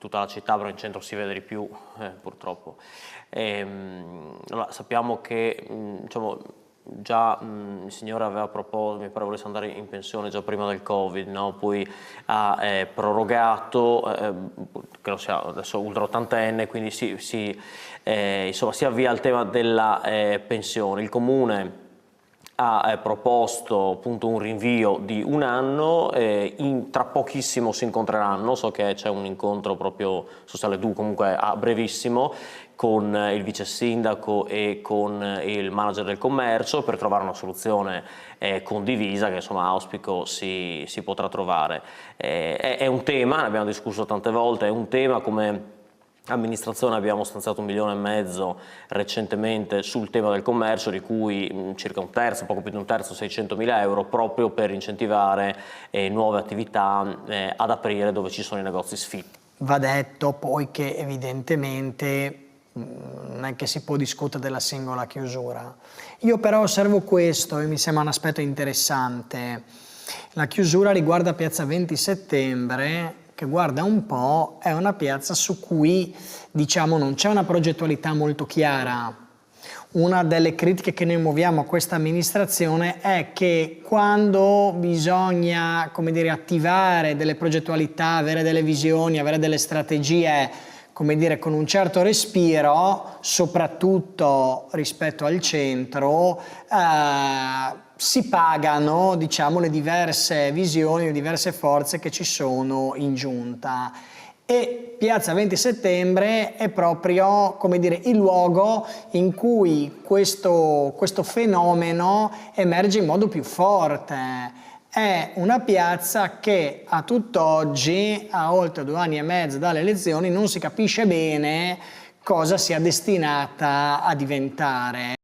tutta la città, però in centro si vede di più purtroppo. Allora, sappiamo che diciamo, già il signore aveva proposto, mi pare volesse andare in pensione già prima del Covid, no? Poi ha prorogato, credo sia adesso ultra ottantenne, quindi insomma, si avvia al tema della pensione. Il Comune ha proposto appunto un rinvio di un anno, tra pochissimo si incontreranno, so che c'è un incontro proprio su Sale 2 comunque a brevissimo con il vice sindaco e con il manager del commercio per trovare una soluzione condivisa che insomma auspico si potrà trovare. È un tema, ne abbiamo discusso tante volte, è un tema come amministrazione abbiamo stanziato 1,5 milioni recentemente sul tema del commercio, di cui circa un terzo, poco più di un terzo, 600.000 euro, proprio per incentivare nuove attività ad aprire dove ci sono i negozi sfitti. Va detto poi che evidentemente non è che si può discutere della singola chiusura. Io però osservo questo e mi sembra un aspetto interessante. La chiusura riguarda Piazza 20 Settembre, che guarda un po' è una piazza su cui diciamo non c'è una progettualità molto chiara. Una delle critiche che noi muoviamo a questa amministrazione è che quando bisogna, come dire, attivare delle progettualità, avere delle visioni, avere delle strategie, come dire, con un certo respiro, soprattutto rispetto al centro, si pagano, diciamo, le diverse visioni, le diverse forze che ci sono in giunta. E Piazza 20 Settembre è proprio, come dire, il luogo in cui questo fenomeno emerge in modo più forte. È una piazza che a tutt'oggi, a oltre 2 anni e mezzo dalle elezioni, non si capisce bene cosa sia destinata a diventare.